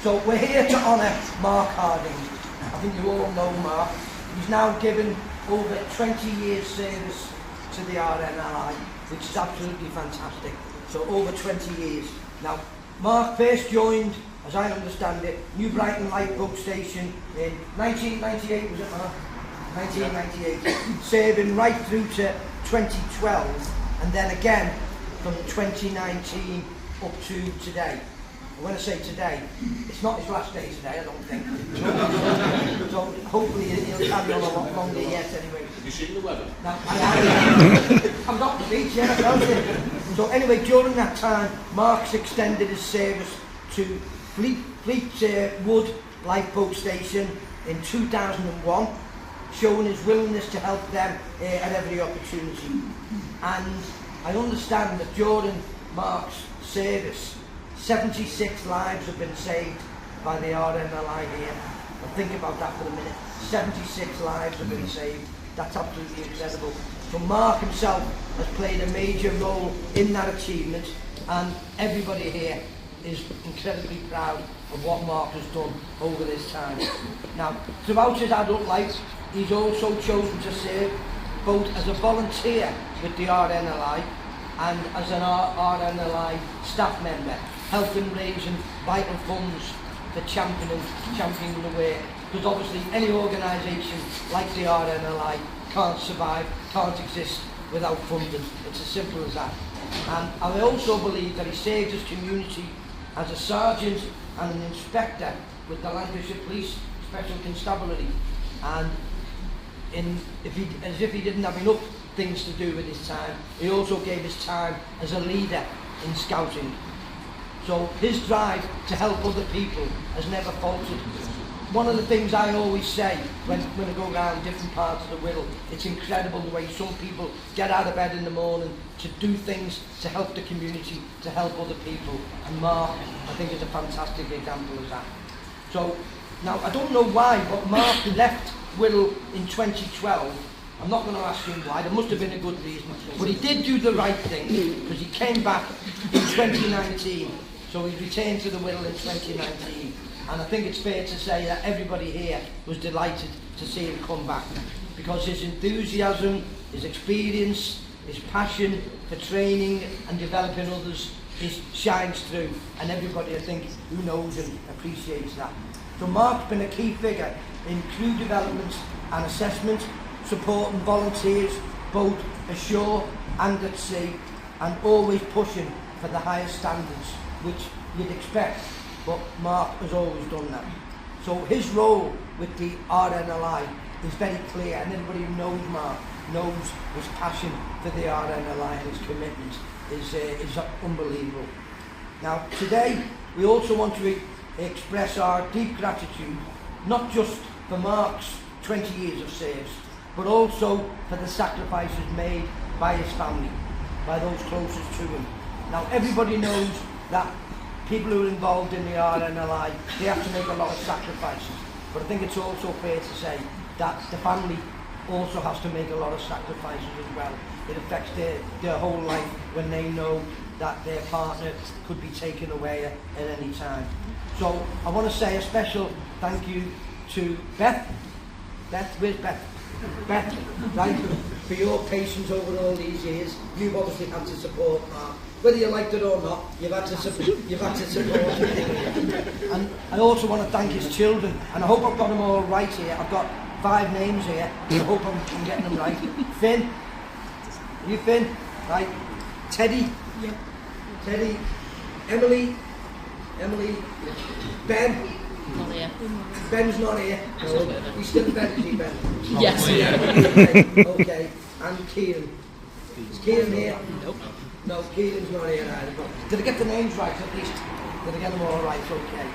So we're here to honour Mark Harding. I think you all know Mark. He's now given over 20 years service to the RNLI, which is absolutely fantastic. So over 20 years. Now, Mark first joined, as I understand it, New Brighton Lifeboat Station in 1998, was it, Mark? 1998. Serving right through to 2012, and then again from 2019 up to today. And when I say today, it's not his last day today, I don't think. So hopefully he'll carry on a lot longer yet anyway. Have you seen the weather? Now, I'm not at the beach yet, I told you. So anyway, during that time, Mark's extended his service to Fleetwood Lifeboat Station in 2001, showing his willingness to help them at every opportunity. And I understand that during Mark's service, 76 lives have been saved by the RNLI here. Now think about that for a minute. 76 lives have been saved. That's absolutely incredible. So Mark himself has played a major role in that achievement, and everybody here is incredibly proud of what Mark has done over this time. Now, throughout his adult life, he's also chosen to serve both as a volunteer with the RNLI and as an RNLI staff member, helping raising vital funds for championing the work. Because obviously any organisation like the RNLI can't survive, can't exist without funding. It's as simple as that. And I also believe that he saved his community as a sergeant and an inspector with the Lancashire Police Special Constabulary. And as if he didn't have enough things to do with his time, he also gave his time as a leader in scouting. So his drive to help other people has never faltered. One of the things I always say when I go around different parts of the Wirral, it's incredible the way some people get out of bed in the morning to do things to help the community, to help other people. And Mark, I think, is a fantastic example of that. So now, I don't know why, but Mark left Wirral in 2012. I'm not going to ask him why, there must have been a good reason. But he did do the right thing, because he came back in 2019. So he returned to the Wirral in 2019. And I think it's fair to say that everybody here was delighted to see him come back, because his enthusiasm, his experience, his passion for training and developing others shines through, and everybody, I think, who knows and appreciates that. So Mark's been a key figure in crew development and assessment, supporting volunteers both ashore and at sea, and always pushing for the highest standards, which you'd expect, but Mark has always done that. So his role with the RNLI is very clear, and everybody who knows Mark knows his passion for the RNLI and his commitment is unbelievable. Now today we also want to express our deep gratitude, not just for Mark's 20 years of service, but also for the sacrifices made by his family, by those closest to him. Now everybody knows that people who are involved in the RNLI, they have to make a lot of sacrifices. But I think it's also fair to say that the family also has to make a lot of sacrifices as well. It affects their whole life when they know that their partner could be taken away at any time. So I want to say a special thank you to Beth. Beth, where's Beth? Beth, right, for your patience over all these years. You've obviously had to support Mark. Whether you liked it or not, you've had to support him. And I also want to thank his children, and I hope I've got them all right here. I've got 5 names here, I hope I'm getting them right. Finn, are you Finn? Right. Teddy? Yeah. Teddy. Emily? Ben? Not here. Ben's not here. No. He's still Ben, is he, Ben? Yes. Okay. And Kieran. Is Kieran here? Nope. No, Kieran's not here either. But did I get the names right at least? Did I get them all right? Okay.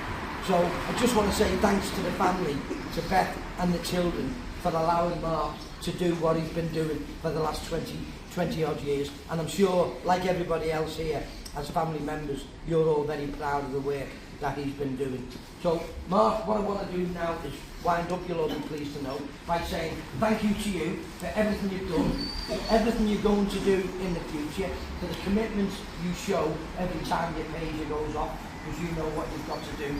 So I just want to say thanks to the family, to Beth and the children, for allowing Mark to do what he's been doing for the last 20 odd years. And I'm sure, like everybody else here, as family members, you're all very proud of the work that he's been doing. So Mark, what I want to do now is wind up, you'll all be pleased to know, by saying thank you to you for everything you've done, everything you're going to do in the future, for the commitment you show every time your pager goes off, because you know what you've got to do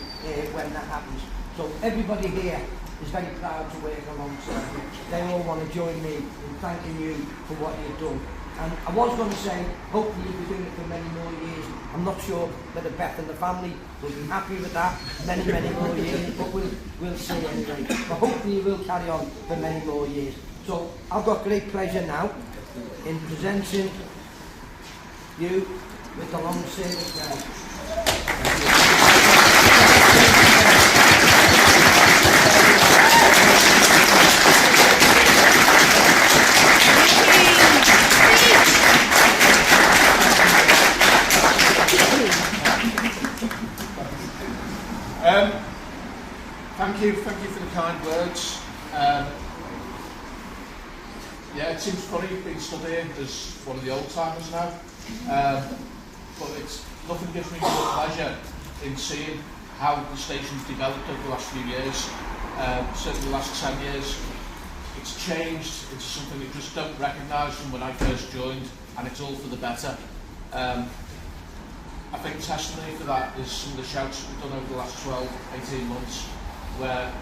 when that happens. So everybody here is very proud to work alongside you. They all want to join me in thanking you for what you've done. And I was going to say, hopefully you'll be doing it for many more years. I'm not sure whether Beth and the family will be happy with that many more years, but we'll see anyway. But hopefully you will carry on for many more years. So I've got great pleasure now in presenting you with the long service medal. Thank you for the kind words. Yeah, it seems funny being stood here as one of the old timers now, but nothing gives me more pleasure in seeing how the station's developed over the last few years. Certainly the last 10 years, it's changed into something we just don't recognise from when I first joined, and it's all for the better. I think testimony for that is some of the shouts that we've done over the last 12, 18 months, where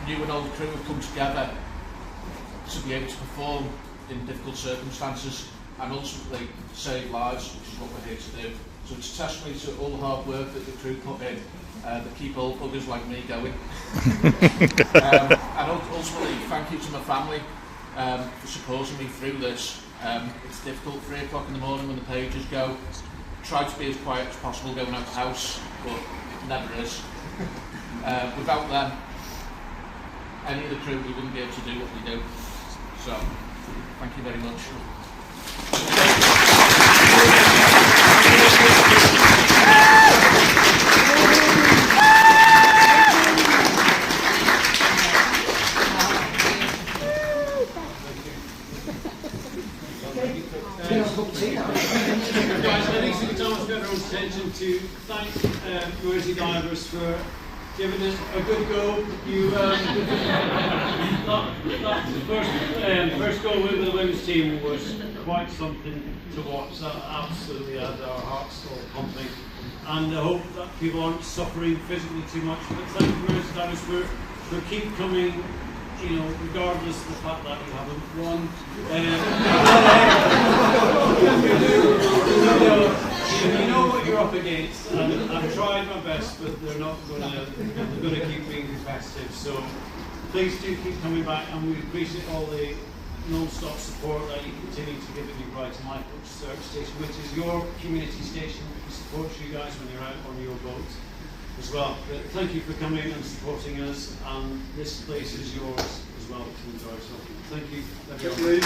new and old crew have come together to be able to perform in difficult circumstances and ultimately save lives, which is what we're here to do. So it's a testimony to all the hard work that the crew put in that keep old buggers like me going. And ultimately, thank you to my family for supporting me through this. It's difficult 3 o'clock in the morning when the pages go. Try to be as quiet as possible going out the house, but it never is. Without them, any of the crew, we wouldn't be able to do what we do. So, thank you very much. Guys, I think it's time to get everyone's attention to thank Mersey Divers for giving us a good go. You that first goal with the women's team was quite something to watch. That absolutely had our hearts all pumping. And I hope that people aren't suffering physically too much. But thank you, Mersey Divers, for keep coming. You know, regardless of the fact that you haven't won. You know what you're up against, and I've tried my best, but they're going to keep being competitive. So please do keep coming back, and we appreciate all the non-stop support that you continue to give at New Brighton Life Search Station, which is your community station. We support you guys when you're out on your boats as well. But thank you for coming and supporting us, and this place is yours as well to enjoy. So thank you, everyone.